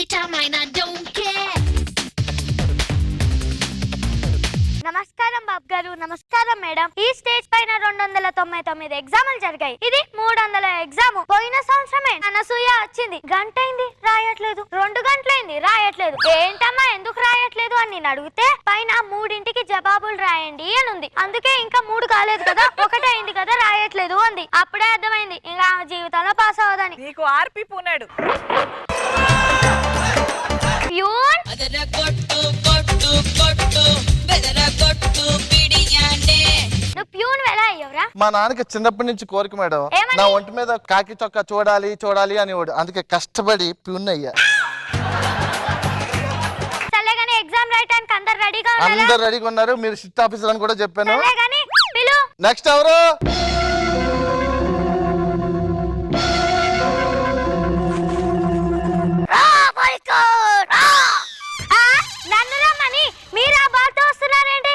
anytime I don't care. నమస్కారం బాబు గారు. నమస్కారం మేడం. ఈ స్టేజ్ పైన 299 ఎగ్జాములు జరిగాయి. ఇది 300 ఎగ్జామ్. పోయిన సంవత్సరమే అనసూయ వచ్చింది. గంట అయింది రాయట్లేదు, 2 గంటలైంది రాయట్లేదు. ఏంటమ్మా ఎందుకు రాయట్లేదు అని నేను అడిగితే పైన 3ంటికి జవాబులు రాయండి అని ఉంది. అందుకే ఇంకా 3 కాలేదు కదా, 1 అయింది కదా రాయట్లేదు అంది. అప్పుడే అర్థమైంది ఇంకా ఆమె జీవితంలో పాస్ అవ్వదని. నీకు ఆర్పి పూనాడు. ప్యూన్ నువ్వు ప్యూన్ ఎలా అయ్యవరా? మా నాన్నకి చిన్నప్పటి నుంచి కోరిక మేడం, నా ఒంటి మీద కాకి చొక్కా చూడాలి చూడాలి అని. అందుకే కష్టపడి ప్యూన్ అయ్యా. సరేగాని ఎగ్జామ్ రాయడానికి అందరు రెడీగా ఉన్నారు. మీరు షిఫ్ట్ ఆఫీసర్ అని కూడా చెప్పాను. నెక్స్ట్ ఎవరు? నన్ను రమ్మని మీరు ఆ బాల్తో వస్తున్నారేంటి?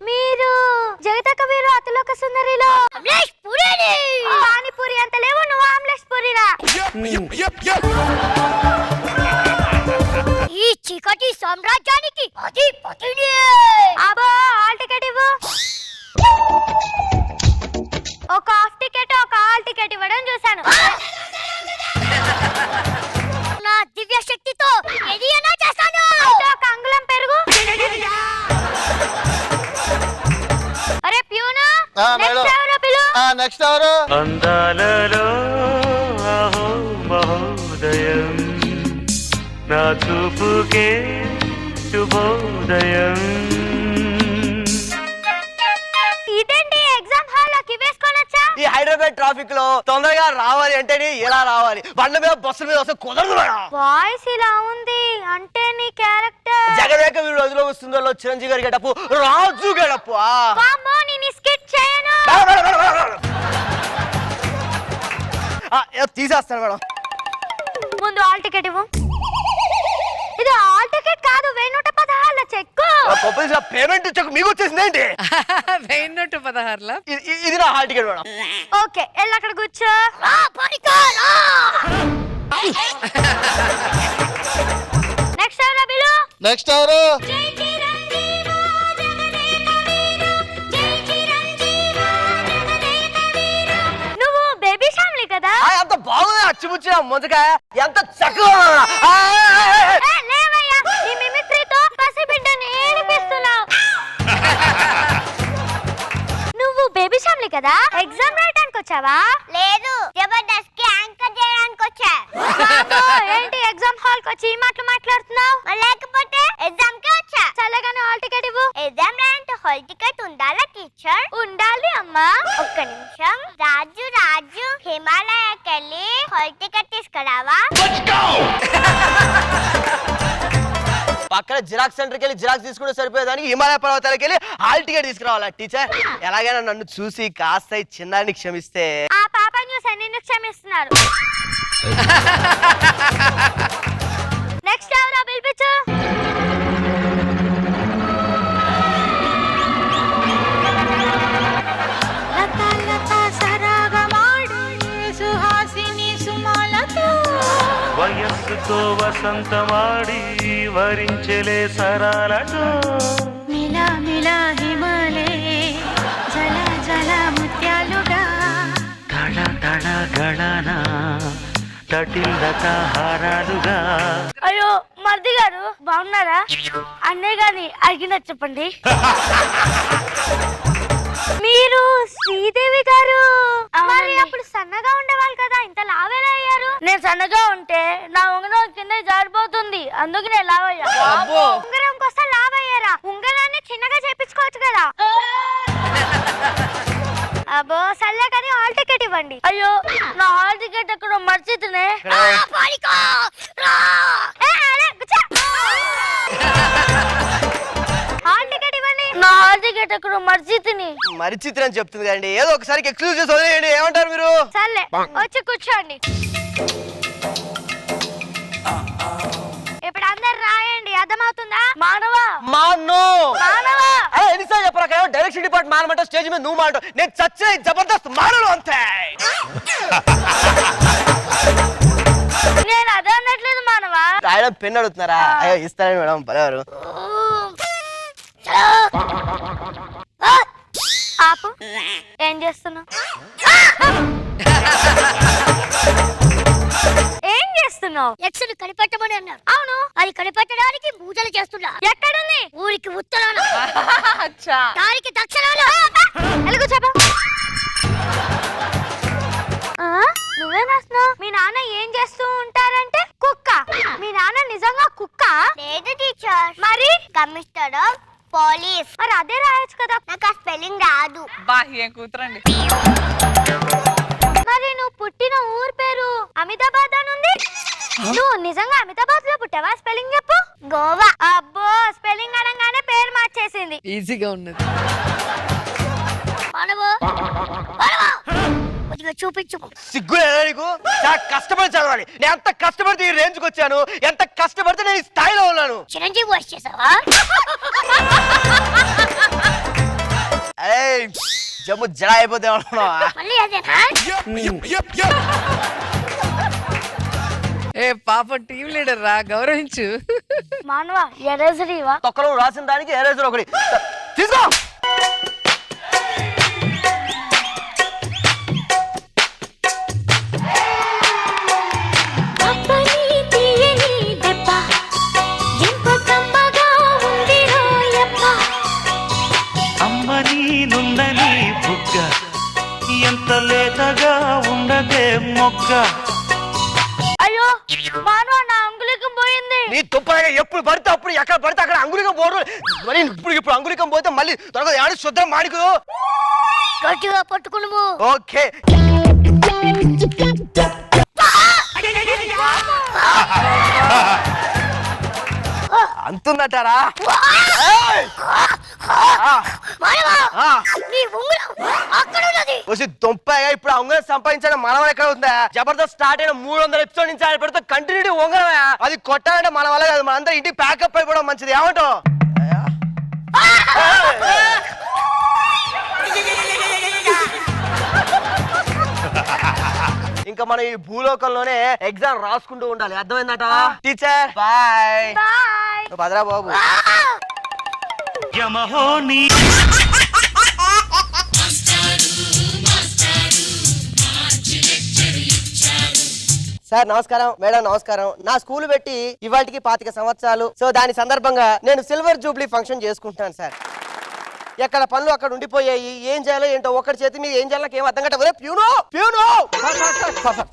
మీరు జగతక వీరు అతిలోక సుందరిలో పానీపూరి అంత లేవు, నువ్వు ఆమ్లెట్ పూరిరా. ఈ చీకటి సామ్రాజ్యానికి అధిపతిని. అబ్బో హాల్ టికెట్ ఇవ్వు. ఒక హాఫ్ టికెట్ ఒక హాల్ టికెట్ ఇవ్వడం చూశాను. నా దివ్య శక్తితో ఏదైనా చేస్తాను. ఒక అంగుళం పెరుగు. అరే ప్యూను, నెక్స్ట్ ఎవరు? అందాలలో అహో మహోదయం, నా చూపుకే శుభోదయం. ఇదేంటి ఎగ్జామ్ హాల్ లోకి వేసుకొనొచ్చా? ఈ హైదరాబాద్ ట్రాఫిక్ లో తొందరగా రావాలి అంటే ఎలా రావాలి? బండ్ల మీద బస్సుల మీద వస్తే కుదరదు. వాయిస్ ఇలా ఉంది అంటే నీ క్యారెక్టర్ జగదేక వీడు రోజులో వస్తుందో చిరంజీవి గారి గడపు రాజు గడపు. వామ్మో నేను స్కిట్ చేయను. తీసేస్తాను మేడం. ముందు హాల్ టికెట్ ఇవ్వు. ఇది హాల్ టికెట్ కాదు, 116 చెక్కు. పేమెంట్ చెక్ మీకు వచ్చేసింది ఏంటి? 116. ఇది నా హాల్ టికెట్ మేడం. ఓకే వెళ్ళి అక్కడ కూర్చో. నెక్స్ట్ ఎవరు బిలు? నెక్స్ట్ ఎవరు? నువ్వు బేబీ ఫ్యామిలీ కదా? అంత బాగుంది అచ్చిపుచ్చిన ముందుగా ఎంత చక్కగా. లేవయ్యా, నీ మిమిక్రీతో పసిబిడ్డని ఏడిపిస్తున్నావు. నువ్వు బేబీ ఫ్యామిలీ కదా, ఎగ్జామ్ రాయడానికి వచ్చావా? లేదు, జబర్దస్త్ కి యాంకర్ చేయడానికి వచ్చా. ఏంటి ఎగ్జామ్ హాల్ కి వచ్చి ఈ మాటలు మాట్లాడుతున్నావు? లేకపోతే ఎగ్జామ్ కి వచ్చా. చల్లగానే హాల్ టికెట్ ఇవ్వు. ఎగ్జామ్ రాయంటే హాల్ టికెట్ ఉండాలా టీచర్? ఉండాలి అమ్మా. ఒక్క నిమిషం. రాజు హిమాలయకి వెళ్ళి హాల్ టికెట్ తీసుకురావా? పక్కన జిరాక్స్ సెంటర్కి వెళ్ళి జిరాక్స్ తీసుకుంటే సరిపోయేదానికి హిమాలయ పర్వతాలకు వెళ్ళి హాల్ టికెట్ తీసుకురావాలా టీచర్? ఎలాగైనా నన్ను చూసి కాస్త చిన్నాన్ని క్షమిస్తే. ఆ పాప చూసి నిన్ను క్షమిస్తున్నారు. నెక్స్ట్ ఎవరో పిలిపించు. వయస్సుతో వసంతమాడి వరించలే సరాలతో, మిలా మిలా హిమాలే జల జల ముత్యాలుగా, తళ తళ గళన తటిల్లత హారాలుగా. అయ్యో మర్ది గారు బాగున్నారా? అన్నయ్య గాని అడిగిన చెప్పండి. మీరు శ్రీదేవి గారు మరి అప్పుడు సన్నగా ఉండేవాళ్ళు కదా, ఇంత లావేలా అయ్యారు? నేను సన్నగా ఉంటే నా ఉంగరం కింద జారిపోతుంది, అందుకు నేను లావయ్యా. ఉంగరం కోసం లావయ్యారా? ఉంగరాన్ని చిన్నగా చేపించుకోవచ్చు కదా. అబ్బో సర్లే కానీ హాల్ టికెట్ ఇవ్వండి. అయ్యో నా హాల్ టికెట్ ఎక్కడ మర్చితేనే. హాల్ టికెట్ ఇవ్వండి. నా హాల్ టికెట్ ఎక్కడ మర్చితిని. మరిచిత్ర అని చెప్తుంది కదండి, ఏదో ఒకసారి ఎక్స్క్యూజ్ చేసి వదిలేయండి. ఏమంటారు మీరు? సర్లే వచ్చి కూర్చోండి. ఇప్పుడు అందరు రాయండి, అర్థమవుతుందా? మానవా ఎన్నిసార్లు చెప్పరా? డైరెక్షన్ డిపార్ట్మెంట్ మానమంటే స్టేజ్ మీద నువ్వు మాట, నేను చచ్చిన జబర్దస్త్ మానను అంతే. రాయడం పెన్ అడుగుతున్నారా? అయ్యో ఇస్తానండి మేడం బలేవారు. ఆపు. ఏం చేస్తున్నావు? ఏం చేస్తున్నావు? ఎక్స్ని కనిపెట్టమని అన్నారు. అవును, అది కనిపెట్టడానికి పూజలు చేస్తున్నా. ఎక్కడుంది? ఊరికి ఉత్తరాన, అచ్చా. దానికి దక్షిణాన. ఎలుగు చెప్ప. నువ్వేం రాస్తున్నావు? మీ నాన్న ఏం చేస్తూ ఉంటారంటే కుక్క. మీ నాన్న నిజంగా కుక్క? లేదు టీచర్, మరి కమిషనర్ పోలీస్. మరి అదే రాయొచ్చు కదా. నాకు ఆ స్పెల్లింగ్ రాదు. బా ఏం కూతురండి. మరి నువ్వు పుట్టిన ఊరు పేరు అమితాబాద్ అని ఉంది. నువ్వు నిజంగా అమితాబాద్ లో పుట్టావా? స్పెల్లింగ్ చెప్పు. గోవా. అబ్బో, స్పెల్లింగ్ అనగానే పేరు మార్చేసింది. ఈజీగా ఉన్నది. మనము కొద్దిగా చూపించు. సిగ్గు లేదా నీకు? చాలా కష్టపడి చదవాలి. నేను ఎంత కష్టపడితే ఈ రేంజ్కి వచ్చాను, ఎంత కష్టపడితే నేను ఈ స్థాయిలో ఉన్నాను. చిరంజీవి వాయిస్ చేసావా? అరే జమ్ము జడ అయిపోతే అనుకున్నావా? మళ్ళీ అదేనా? ఏ పాప టీం లీడర్ రా, గౌరవించు. మానవ ఎరేజరీవా? తొక్కలో రాసిన దానికి ఎరేజర్ ఒకటి తీసుకో. అమ్మ నీనుందని బుగ్గ ఎంత లేతగా ఉండదే మొగ్గ. అయ్యో మానవ, నా అంగుళికం పోయింది. నీ తుప్పగా ఎప్పుడు పడితే అప్పుడు ఎక్కడ పడితే అక్కడ అంగుళికం పోవడం. మరి ఇప్పుడు అంగుళికం పోతే మళ్ళీ త్వరగా ఏడు శుద్ధం మాడికు. గట్టిగా పట్టుకును. ఓకే. అంటున్నట్టారా? వచ్చి దొంపగా ఇప్పుడు ఉంగరం సంపాదించడం మనం ఎక్కడ ఉందా? జబర్దస్త్ స్టార్ట్ అయిన 300 ఎపిసోడ్ నుంచి ఆయన పెడితే కంటిన్యూ ఉంగరమే. అది కొట్టాలంటే మన వల్ల కాదు. మనందరం ఇంటికి ప్యాకప్ అయిపోవడం మంచిది. ఏమంటావు? ఇంకా మనం ఈ భూలోకంలోనే ఎగ్జామ్ రాసుకుంటూ ఉండాలి. అర్థమైందట teacher? Bye bye. Bhadra Babu. యమహోని సార్ నమస్కారం. మేడం నమస్కారం. నా స్కూల్ పెట్టి ఇవాళకి 25 సంవత్సరాలు. సో దాని సందర్భంగా నేను సిల్వర్ జూబ్లీ ఫంక్షన్ చేసుకుంటాను సార్. ఎక్కడ పనులు అక్కడ ఉండిపోయాయి. ఏం చేయాలో ఏంటో ఒక్కడి చేతి మీద ఏం చేయాలో ఏం అర్థం కట్ట. ప్యూను ప్యూను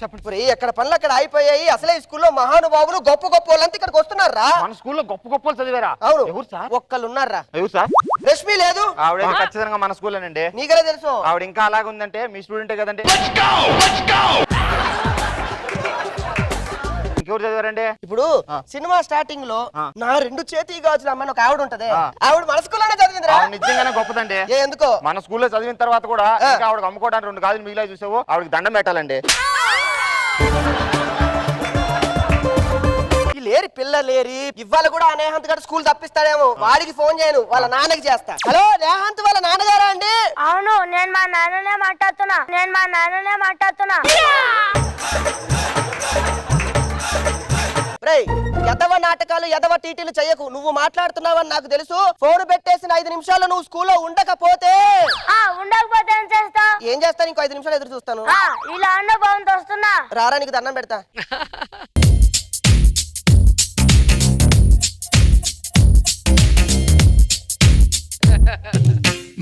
చెప్పండి. ఎక్కడ పనులు అక్కడ అయిపోయాయి. అసలే ఈ స్కూల్లో మహానుభావులు గొప్ప గొప్ప వాళ్ళంతా ఇక్కడికి వస్తున్నారా? మన స్కూల్లో గొప్ప గొప్పలు చదివారా? అవును. ఎవరు సార్? ఒక్కళ్ళు ఉన్నారా? ఎవరు సార్? రష్మి లేదు. ఆవిడ ఖచ్చితంగా మన స్కూల్లోనండి. నీకలే తెలుసు. ఆవిడ ఇంకా అలాగే ఉందంటే మీ స్టూడెంటే కదండి. ఇంకెవరు చదివారండి? ఇప్పుడు సినిమా స్టార్టింగ్ లో నా 2 చేతి గాజులు అమ్మని ఒక ఆవిడ ఉంటది. ఆవిడ మన స్కూల్లోనే చదివిందిరా. నిజంగానే గొప్పదండి. ఎందుకో మన స్కూల్లో చదివిన తర్వాత కూడా ఇంకా ఆవిడకి అమ్ముకోవడానికి 2 గాజులు మిగిలిన చూసావు. ఆవిడకి దండం పెట్టాలండి. లేరి పిల్ల లేరి. ఇవాళ కూడా ఆ నేహంత్ గారు స్కూల్ తప్పిస్తాడేమో. వాడికి ఫోన్ చేయను, వాళ్ళ నాన్నకి చేస్తా. హలో నేహంత్ వాళ్ళ నాన్నగారా అండి? అవును, నేను మా నాన్ననే మాట్లాడుతున్నా. ఎదవ నాటకాలు ఎదవ టీటీలు చెయ్యకు. నువ్వు మాట్లాడుతున్నావని నాకు తెలుసు. ఫోన్ పెట్టేసిన 5 నిమిషాలు నువ్వు స్కూల్లో ఉండకపోతే ఉండకపోతే ఏం చేస్తా? ఏం చేస్తాను? ఇంకో 5 నిమిషాలు ఎదురు చూస్తాను. ఇలా అన్న బాగుంది, వస్తున్నా. రారా, నీకు దండం పెడతా.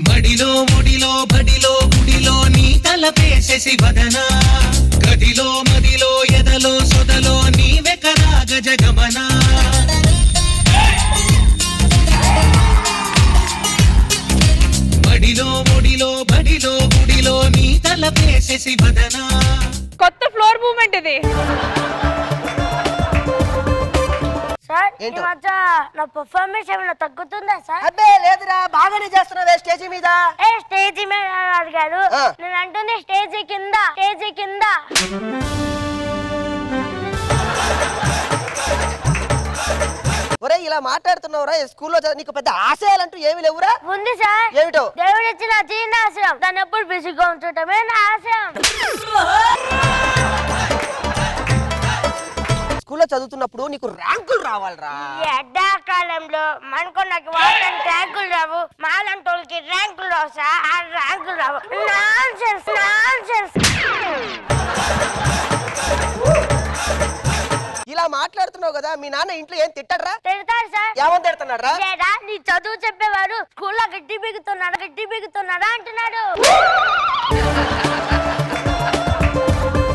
మడిలో ముడిలో బడిలో గుడిలో నీ తలపేసేసి వదనా. గదిలో మదిలో ఎదలో సొదలో నీవే కదా గజగమనా. మడిలో ముడిలో బడిలో గుడిలో నీ తలపేసేసి వదనా. కొత్త ఫ్లోర్ మూమెంట్ ఇది. సార్, ఈ మధ్య నా పర్ఫార్మెన్స్ ఏమైనా తగ్గుతుందా సార్? అబ్బే లేదురా, బాగానే చేస్తున్నావే స్టేజీ మీద. స్టేజీ మీద అడిగారు. నేను అంటుంది స్టేజీ కింద. ఒరే ఇలా మాట్లాడుతున్నావురా? స్కూల్లో నీకు పెద్ద ఆశయాలంటూ ఏమి లేవురా? ఉంది సార్. ఏమిటో? దేవుడు ఇచ్చిన చిన్న ఆశయం. దాన్ని ఎప్పుడు బిజీగా ఉంచటమే నా ఆశయం. స్కూల్లో చదువుతున్నప్పుడు నీకు ర్యాంకులు రావాలిరా. ఎండాకాలంలో మనకు నాకు వాటర్ ర్యాంకులు రావు, మాలంటోళ్ళకి ర్యాంకులు రావు సార్. ఆ ర్యాంకులు రావు. Nonsense nonsense. ఇలా మాట్లాడుతున్నావు కదా, మీ నాన్న ఇంట్లో ఏం తిట్టడరా? తిడతారు సార్. ఏమని తిడుతున్నారా? లేదా నీ చదువు చెప్పేవారు స్కూల్లో గడ్డి బిగుతున్నాడా అంటున్నాడు.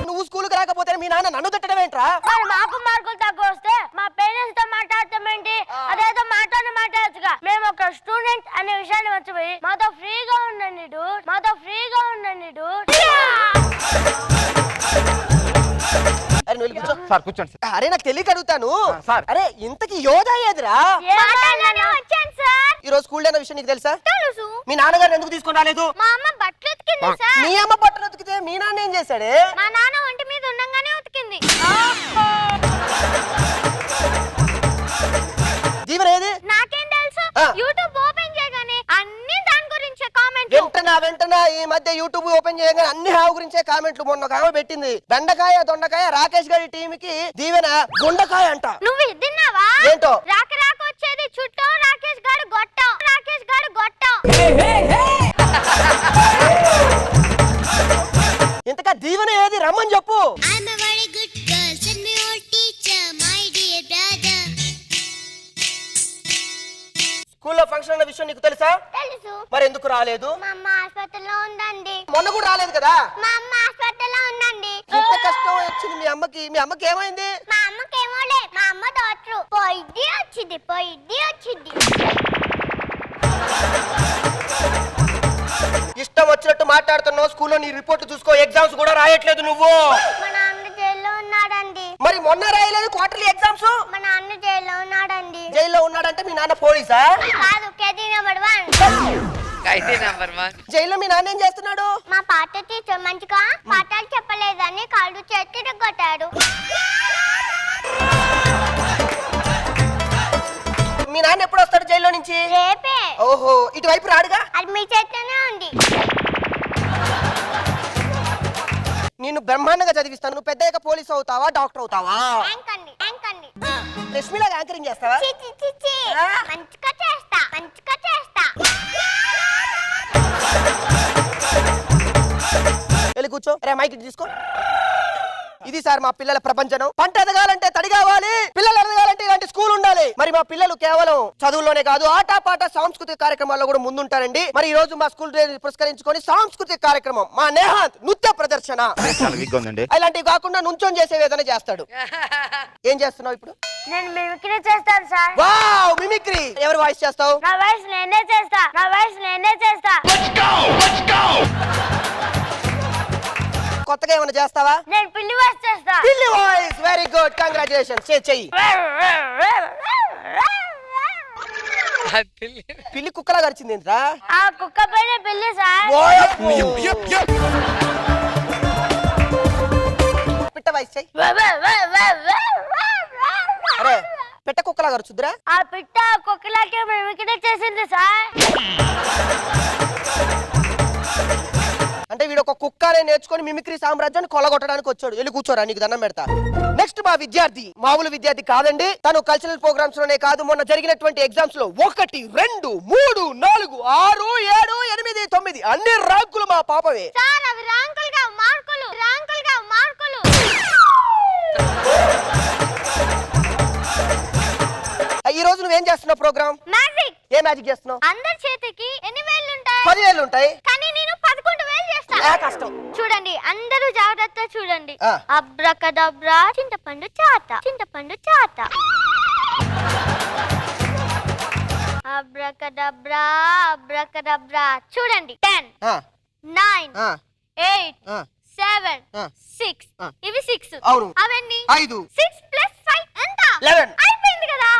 నువ్వు స్కూల్కి రాకపోతే మీ నాన్న నన్ను తిట్టడం ఏంట్రా? మరి మాకు మార్కులు తక్కువ వస్తే మా పేరెంట్స్ తో మాట్లాడతాం ఏంటి? అదేదో మాట్లాడచ్చుగా. మేము ఒక స్టూడెంట్ అనే విషయాన్ని మర్చిపోయి మాతో ఫ్రీగా ఉండండి డూడ్, మాతో ఫ్రీగా ఉండండి డూడ్. అరే నువ్వు కూర్చో. సార్ కూర్చోండి సార్. అరే నాకు తెలియక అడుగుతాను సార్. అరే ఇంతకి యోధా ఏదిరా? వచ్చాను సార్. ఈ రోజు స్కూల్ డే అన్న విషయం నీకు తెలుసా? తెలుసు. మీ నాన్నగారు ఎందుకు తీసుకొని రాలేదు? మా అమ్మ బట్టలు ఉతికింది సార్. మీ అమ్మ బట్టలు ఉతికితే మీ నాన్న ఏం చేశాడే? మా నాన్న ఒంటి మీద ఉండంగానే ఉతికింది. దీవెన ఏది? నాకేం తెలుసు? ఆ. యూట్యూబ్ ఓపెన్ చేయగానే అన్ని దాని గురించే కామెంట్లు. వెంటనే ఈ మధ్య యూట్యూబ్ ఓపెన్ చేయగానే అన్ని హావు గురించే కామెంట్లు. మొన్న ఒక ఆమె పెట్టింది, బెండకాయ దొండకాయ రాకేష్ గారి టీమ్ కి దీవెన గుండకాయ అంట. నువ్వు తిన్నావా? ఏంటో? రాక వచ్చేది చుట్టూ రాకేష్ గారు గొట్టం. ఇంతకా దీవెన ఏది? రమ్మని చెప్పు. స్కూల్లో ఫంక్షన్ అన్న విషయం నీకు తెలుసా? తెలుసు. మరి ఎందుకు రాలేదు? మా అమ్మ హాస్పిటల్లో ఉందండి. మొన్న కూడా రాలేదు కదా? మా అమ్మ హాస్పిటల్లో ఉందండి. ఎంత కష్టం వచ్చింది మీ అమ్మకి. మీ అమ్మకి ఏమైంది? మా అమ్మకేమోలే, మా అమ్మ డాక్టర్ పోయిద్ది వచ్చింది. ఇష్టం వచ్చినట్టు మాట్లాడుతున్నావు. స్కూల్లో నీ రిపోర్ట్ చూసుకో. ఎగ్జామ్స్ కూడా రాయట్లేదు నువ్వు. మా నాన్న జైల్లో ఉన్నాడండి. మరి మొన్న రాయలేదు క్వార్టర్లీ ఎగ్జామ్స్? మా నాన్న జైల్లో ఉన్నాడండి. జైల్లో ఉన్నాడంటే మీ నాన్న పోలీసా? కాదు, కేజీ నెంబర్ 1. అయితే నంబర్ 1. జైల్లో మీ నాన్న ఏం చేస్తున్నాడు? మా పాట టీచర్ మంచిగా పాఠాలు చెప్పలేదని కాళ్ళు చేతి కొట్టాడు. మీ నాన్న ఎప్పుడు వస్తాడు జైల్లో నుంచి? రేపే. ఓహో, ఇటువైపు రాడుగా? అది మీ చేతిలోనే ఉంది. నేను బ్రహ్మాండంగా చదివిస్తాను. నువ్వు పెద్దయ్యాక పోలీస్ అవుతావా, డాక్టర్ అవుతావా? యాంక్ అండి. రష్మిలాగా యాంకరింగ్ చేస్తావా? చి. మంచిగా చేస్తా. వెళ్ళి కూర్చో. రే మైక్ తీసుకో. ఇది సార్ మా పిల్లల ప్రపంచం. పంట ఎదగాలంటే తడి కావాలి, పిల్లలు ఎదగాలంటే ఇలాంటి స్కూల్ ఉండాలి. మరి మా పిల్లలు కేవలం చదువుల్లోనే కాదు, ఆట పాట సాంస్కృతిక కార్యక్రమాల్లో కూడా ముందుంటారండి. మరి ఈ రోజు మా స్కూల్ డే పురస్కరించుకొని సాంస్కృతిక కార్యక్రమం మా నేహాంత్ నృత్య ప్రదర్శన. ఇలాంటివి కాకుండా నుంచొని చేసే ఏదైనా చేస్తాడు. ఏం చేస్తున్నావు ఇప్పుడు? నేను మిమిక్రీ చేస్తాను సార్. Wow, mimicry. ఎవరు వాయిస్ చేస్తావు? నా వాయిస్ నేనే చేస్తా. కొత్తగా ఏమైనా చేస్తావా? నేను పిల్లి వాయిస్ చేస్తా. పిల్లి వాయిస్. Very good, congratulations. చెయ్యి. పిల్లి కుక్కలా గరిచింది ఏంట్రా? ఆ కుక్క పైన పిల్లి సార్. పిట్ట వాయిస్ చెయ్యి. అరే పిట్ట కుక్కలా గరుచుద్రా? ఆ పిట్ట కుక్కలాకే మిమిక్రీ చేసింది సార్. అంటే వీడు ఒక కుక్కనే నేర్చుకొని మిమిక్రీ సామ్రాజ్యాన్ని కొల్లగొట్టడానికి వచ్చాడు. వెళ్ళి కూర్చోరా, నీకు దండం పెడతా. నెక్స్ట్ మా విద్యార్థి మామూలు విద్యార్థి కాదండి. తను కల్చరల్ ప్రోగ్రామ్స్ లోనే కాదు, మొన్న జరిగినటువంటి ఎగ్జామ్స్ లో 1, 2, 3, 4, 6, 7, 8, 9 అన్ని ర్యాంకులు మా పాపవే. సార్ అవి ర్యాంకులుగా మార్కులు. ఈ రోజు నువ్వేం చేస్తున్నావు ప్రోగ్రామ్? మ్యాజిక్. ఏ మ్యాజిక్ చేస్తున్నావు? అందరి చేతికి ఎన్ని వేళ్ళు ఉంటాయి? 10 వేళ్ళు ఉంటాయి. కానీ నేను 11 వేలు చేస్తా. కష్టం. చూడండి, అందరూ జాగ్రత్తగా చూడండి. ఆ. అబ్రకదబ్రా చింతపండు చాట. అబ్రకదబ్రా చూడండి. 10, 9, 8, 7, 6. ఇవి 6. అవును. అవన్నీ 5. 6 + 5 ఎంత? 11. అయిపోయింది కదా.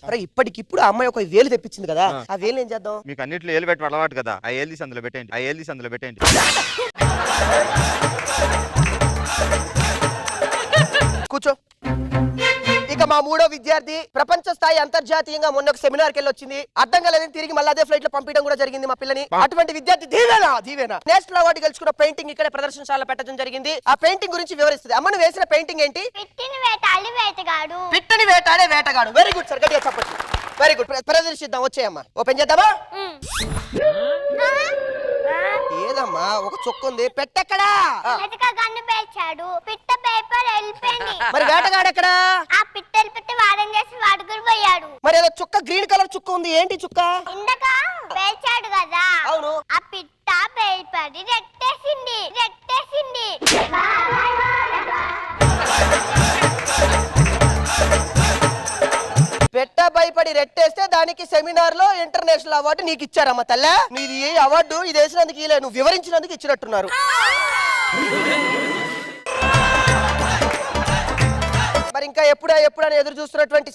అరే ఇప్పటికిప్పుడు ఆ అమ్మాయి ఒక వేలు తెప్పించింది కదా, ఆ వేలు ఏం చేద్దాం? మీకు అన్నిట్లో ఏలు పెట్టడం అలవాటు కదా, ఆ ఏలు తీసి అందులో పెట్టండి. కూర్చో. ఇక మా మూడో విద్యార్థి ప్రపంచ స్థాయి అంతర్జాతీయంగా మొన్న ఒక సెమినార్ కి వెళ్ళి వచ్చింది. అర్థం కాలేదని తిరిగి మళ్ళీ అదే ఫ్లైట్ లో పంపించడం కూడా జరిగింది మా పిల్లని. అటువంటి విద్యార్థి దీవేనా నేషనల్ అవార్డు గెలుచుకున్న పెయింటింగ్ ఇక్కడ ప్రదర్శనశాల పెట్టడం జరిగింది. ఆ పెయింటింగ్ గురించి వివరిస్తుంది. అమ్మను వేసిన పెయింటింగ్ ఏంటి? పిట్టని వేటాడే వేటగాడు. వెరీ గుడ్ సార్, గట్టిగా చెప్పండి. వెరీ గుడ్, ప్రదర్శిద్దాం. వచ్చేయమ్మా, ఓపెన్ చేద్దామా? ఏదమ్మా ఒక చుక్క ఉంది, పెట్టెక్కడా? పిట్ట పేపర్ వెళ్ళిపోయింది. మరి వేటగాడు ఎక్కడా? ఆ పిట్టలు పెట్టి వారం చేసి వాడుకుని పోయాడు. మరి ఏదో చుక్క గ్రీన్ కలర్ చుక్క ఉంది, ఏంటి చుక్క? ఇందాక పేల్చాడు కదా. అవును. ఆ పిట్ట పేపడి రెట్టేసింది. పెట్ట భయపడి రెట్టేస్తే దానికి సెమినార్ లో ఇంటర్నేషనల్ అవార్డు నీకు ఇచ్చారమ్మా తల్లే. నీది ఏ అవార్డు ఇది వేసినందుకు ఇలా నువ్వు వివరించినందుకు ఇచ్చినట్టున్నారు. మరి ఇంకా ఎప్పుడని ఎదురు చూస్తున్నటువంటి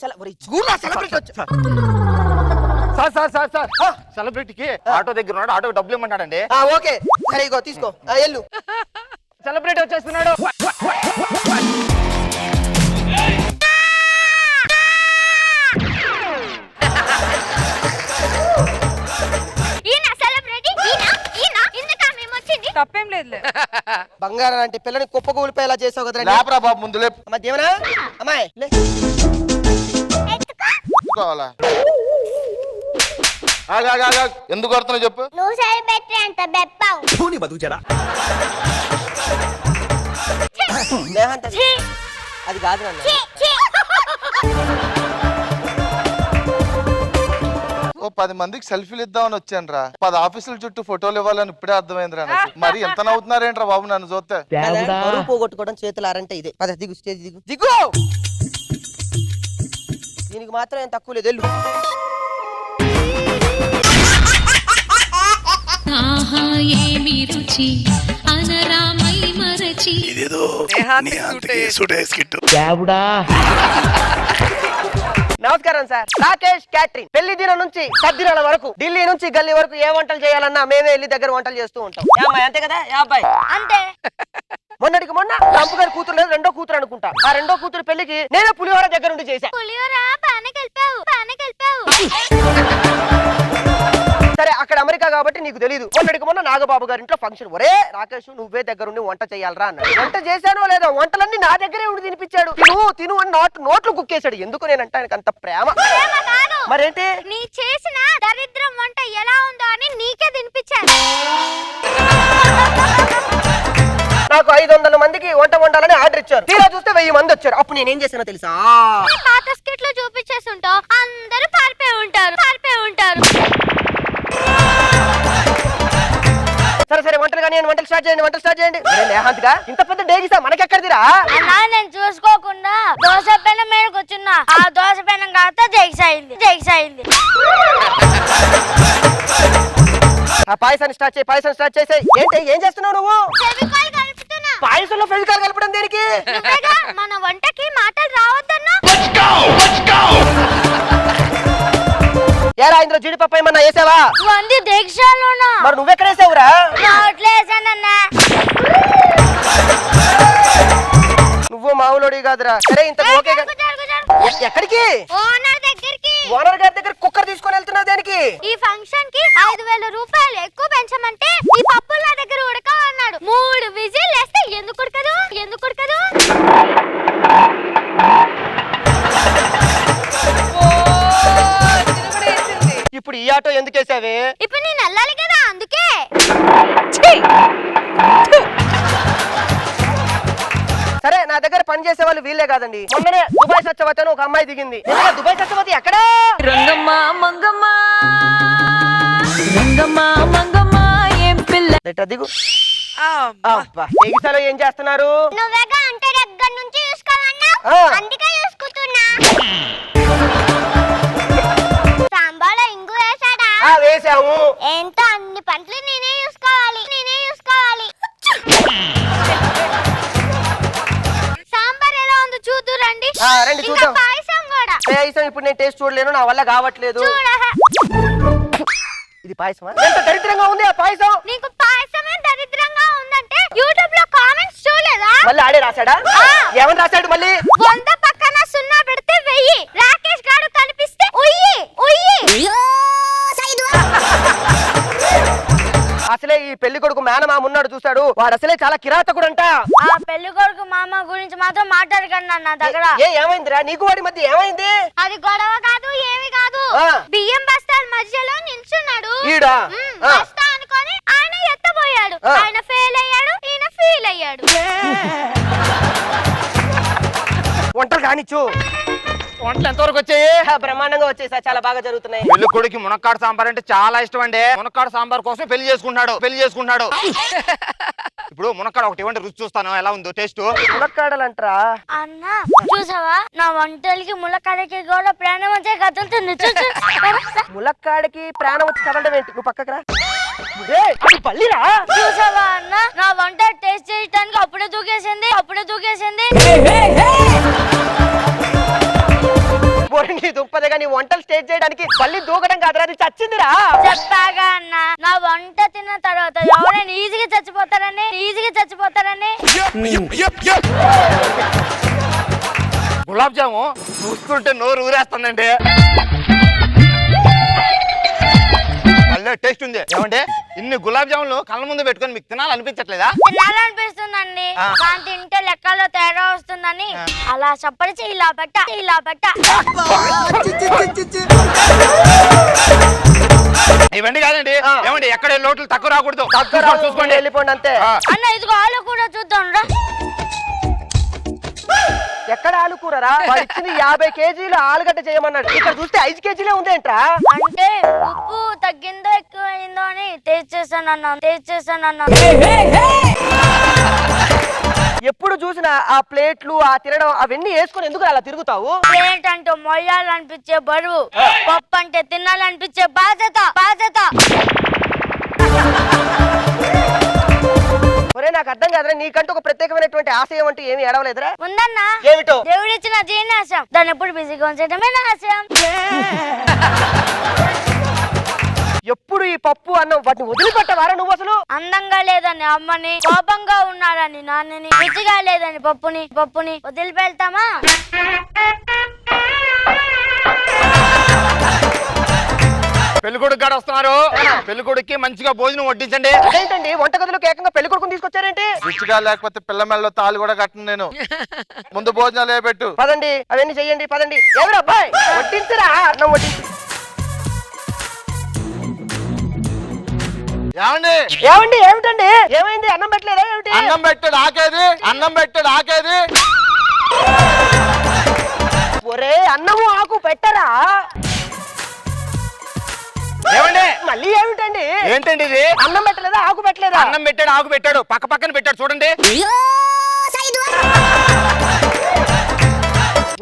సెలబ్రిటీకి ఆటో దగ్గర ఉన్నాడు, ఆటో డబ్బులు ఇమ్మంటాడండి. ఓకే సరే, ఇగో తీసుకో, ఎల్లు. సెలబ్రిటీ వచ్చేస్తున్నాడు. తప్పేం లేదులే. బంగారం అంటే పిల్లని కుప్ప కూలిపోయేలా చేసావు కదా. లేపరా బాబు, ముందు లేపు. అమ్మా దేవనా, అమ్మాయి కావాలా? ఎందుకు కొడుతున్నావు చెప్పు. నువ్వు సరి పెట్టి అంత బెప్పావు. అది కాదు నాన్న. ఓ 10 మందికి సెల్ఫీలు ఇద్దామని వచ్చాను రా. 10 ఆఫీసుల చుట్టూ ఫోటోలు ఇవ్వాలని ఇప్పుడే అర్థమైందిరా నాకు. మరి ఎంత నవ్వుతున్నారేంట్రా బాబు నన్ను చూస్తే. బరువు పోగొట్టుకోవడం చేతులు ఆరంటే ఇదే. పద దిగు, స్టేజ్ దిగు. దిగు, దీనికి మాత్రం ఏం తక్కువ లేదు. వెళ్ళు. నమస్కారం సార్, రాకేష్ క్యాటరింగ్. పెళ్లి దినం నుంచి సద్దినాల వరకు ఢిల్లీ నుంచి గల్లీ వరకు ఏ వంటలు చేయాలన్నా మేమే వెళ్ళి దగ్గర వంటలు చేస్తూ ఉంటాం. అంతే కదా అబ్బాయి? అంతే. మొన్నటికి మొన్న రంపు గారి కూతురు లేదు, రెండో కూతురు అనుకుంటా. ఆ రెండో కూతురు పెళ్లికి నేనే పులిహోర దగ్గర నుండి చేశా. సరే అక్కడ అమెరికా కాబట్టి నీకు తెలీదు. మొన్నటికి మొన్న నాగబాబు గారి ఇంట్లో ఫంక్షన్. ఒరే రాకేష్, నువ్వే దగ్గరుండి వంట చేయాలరా అన్నాడు. వంట చేశానో లేదో, వంటలన్నీ నా దగ్గరే ఉండి తినిపించాడు. తిను అని నోట్లు కుక్కేశాడు. ఎందుకు నేనంటే ఆయనకు అంత ప్రేమ. మరేంటి? నీ చేసిన దరిద్రం వంట ఎలా ఉందో అని నీకే తినిపించాను. నాకు 500 మందికి వంట వండాలని ఆర్డర్ ఇచ్చారు. తీరా చూస్తే 1000 మంది వచ్చారు. అప్పుడు నేనేం చేశానో తెలుసా? పాత స్కిట్ లో చూపించేస్తుంటావు, అందరూ పారిపోయి ఉంటారు. సరే వంటలు కానీ వంటలు స్టార్ట్ చేయండి. నేహాంతిగా ఇంత పెద్ద డేగిసా మనకెక్కడిదిరా? అన్నా నేను చూసుకోకుండా దోశ పెనం మీద కూర్చున్నా. ఆ దోశ పెనం కాస్త జైసైంది. ఆ పాయసాన్ని స్టార్ట్ చేసే. ఏంటి ఏం చేస్తున్నావు నువ్వు? పాయసంలో ఫెవికాల్ కలపడం దేనికి? మన వంటకి మాటలు రావద్దన్నా. ఏరా ఇందులో జీడిపప్పు ఏమన్నా వేసావా? మంది దీక్షలోనా? మరి నువ్వెక్కడ వేసావురా? నోట్లేసానన్నా. నువ్వు మామూలుడి కాదురా. సరే ఇంత ఓకే. ఎక్కడికి? ఓనర్ గారి దగ్గర కుక్కర్ తీసుకొని వెళ్తున్నావు దేనికి? ఈ ఫంక్షన్ కి 5000 రూపాయలు ఎక్కువ పెంచమంటే ఈ పప్పులు నా దగ్గర ఉడక అన్నాడు. 3 విజిల్ వేస్తే ఎందుకు ఉడకదు? ఇప్పుడు ఈ ఆటో ఎందుకు వేసావే? ఇప్పుడు నేను వెళ్ళాలి కదా, అందుకే. సరే నా దగ్గర పని చేసే వాళ్ళు వీళ్ళే కాదండి. మొన్ననే దుబాయ్ సత్యవతి అని ఒక అమ్మాయి దిగింది. దుబాయ్ సత్యవతి ఎక్కడా? దిగు. ఎగిసాలో ఏం చేస్తున్నారు? నువ్వేగా అంటే దగ్గర నుంచి చూసుకోవాలన్నా, అందుకే చూసుకుంటున్నా. సాంబార్లో ఇంగు వేసాడా? వేసాము. ఏంటో అన్ని పంటలు నేనే చూసుకోవాలి. సాంబార్ ఎలా ఉందో చూద్దు రండి. రండి చూద్దాం. పాయసం కూడా. పాయసం ఇప్పుడు నేను టేస్ట్ చూడలేను, నా వల్ల కావట్లేదు. ఇది పాయసమా? ఎంత దరిద్రంగా ఉంది ఆ పాయసం. నీకు పాయసమే దరిద్రంగా ఉందంటే యూట్యూబ్ లో కామెంట్స్ చూడలేదా? మళ్ళీ ఆడే రాశాడా? ఏమని రాశాడు మళ్ళీ? 100 పక్కన 0 పెడితే మేనమామ ఉన్నాడు చూస్తాడు, వాడు అసలే చాలా కిరాతకుడంట. ఆ పెళ్లి కొడుకు మామ గురించి మాత్రం మాట్లాడకండి నా దగ్గర. ఏమైందిరా నీకు వాడి మధ్య ఏమైంది? అది గొడవ కాదు, ఏమి కాదు. ఆ. బియ్యం బస్తాల మధ్యలో నిల్చున్నాడు. ఈడా? ఆ. బస్తా అనుకొని ఆయన ఎత్తబోయాడు. ఆ. ఆయన ఫెయిల్ అయ్యాడు, ఈయన ఫీల్ అయ్యాడు. వంటలు కానిచ్చు. వంటలు ఎంతవరకు వచ్చాయి? బ్రహ్మాండంగా వచ్చాయి సార్, చాలా బాగా జరుగుతున్నాయి. పెళ్లి కొడుకు మునక్కాడ సాంబార్ అంటే చాలా ఇష్టం అండి. మునక్కాడ సాంబార్ కోసం పెళ్లి చేసుకుంటున్నాడు. ఇప్పుడు మునక్కాడ ఒకటి ఇవ్వండి, రుచి చూస్తాను ఎలా ఉందో టేస్ట్. మునక్కాడలంటరా? అన్న చూసావా, నా వంటలకి ములక్కడికి కూడా ప్రాణం వచ్చే కదులుతుంది. ములక్కాడికి ప్రాణం వచ్చి కదలడం ఏంటి? నువ్వు పక్కకు రా. అది పల్లిరా? చూసావా అన్న, నా వంట టేస్ట్ చేయడానికి అప్పుడే దూకేసింది. నీ దుంపదగా నీ వంటలు స్టేజ్ చేయడానికి పల్లి దూకడం కాదురా, అది చచ్చిందిరా. చెప్పాగా అన్న, నా వంట తిన్న తర్వాత ఎవరైనా ఈజీగా చచ్చిపోతారని. గులాబ్ జాము చూస్తుంటే నోరు ఊరేస్తుందండి. మళ్ళీ టేస్ట్ ఉంది. ఏమంటే ఇన్ని గులాబ్ జాములు కళ్ళ ముందు పెట్టుకొని మీకు తినాలనిపించట్లేదా? తినాలనిపిస్తుందండి, కానీ తింటే లెక్కలో తేడా వస్తుందని అలా చప్పరిచి ఇలా పెట్ట. ఇవన్నీ కాదండి. ఏమండి ఎక్కడ లోట్లు తక్కువ రాకూడదు, చూసుకోండి వెళ్ళిపోండి అంతే. అన్న ఇదిగో ఆలు కూడా చూద్దాం రా. ఎక్కడ ఆలు కూరరా? వాడు ఇచ్చింది 50 కేజీలు ఆలుగడ్డ చేయమన్నాడు, ఇక్కడ చూస్తే 5 కేజీలే ఉందేంట్రా? అంటే ఉప్పు తగ్గిందో ఎక్కువైందో అని టేస్ట్ చేశాను. ఎప్పుడు చూసినా ఆ ప్లేట్లు ఆ తినడం అవన్నీ వేసుకొని ఎందుకు అలా తిరుగుతావు? ప్లేట్ అంటే మొయ్యాలనిపించే బరువు, పప్పు అంటే తినాలనిపించే బాధ్యత. ఒరే నాకు అర్థం కాదురా, నీకంటూ ఒక ప్రత్యేకమైనటువంటి ఆశయం అంటూ ఏమి ఏడవలేదురా? ఉందన్నా, ఏమిటో? దేవుడిచ్చిన జీర్ణాశయం, దాన్ని ఎప్పుడు బిజీగా ఉంచడమే నా ఆశయం. ఎప్పుడు ఈ పప్పు అన్నం వాటిని వదిలిపెట్టవారా నువ్వు అసలు? అందంగా లేదని అమ్మని, కోపంగా ఉన్నాడని నాన్నని, రుచిగా లేదని పప్పుని వదిలిపెడతామా? పెళ్ళికొడుకు గారు వస్తున్నారు. పెళ్ళికొడుక్కి మంచిగా భోజనం వడ్డించండి. ఏంటండి వంటగదిలోకి ఏకంగా పెళ్లి కొడుకుని తీసుకొచ్చారేంటి? రుచిగా లేకపోతే పిల్ల మెళ్ళలో తాళి కూడా కట్టను నేను. ముందు భోజనాలు పెట్టు. పదండి, అవన్నీ చెయ్యండి, పదండి. ఎవరు అబ్బాయి వడ్డించరా? అన్నం వడ్డించు. ఏమండి ఏమిటండి? ఏమైంది? అన్నం పెట్టలేదా ఏమిటి? అన్నం పెట్టాడు ఆకేది. ఒరే అన్నము ఆకు పెట్టరా? ఏమండి మళ్ళీ ఏమిటండి? ఏంటండి ఇది? అన్నం పెట్టలేదా ఆకు పెట్టలేదా? అన్నం పెట్టాడు, ఆకు పెట్టాడు, పక్కన పెట్టాడు చూడండి.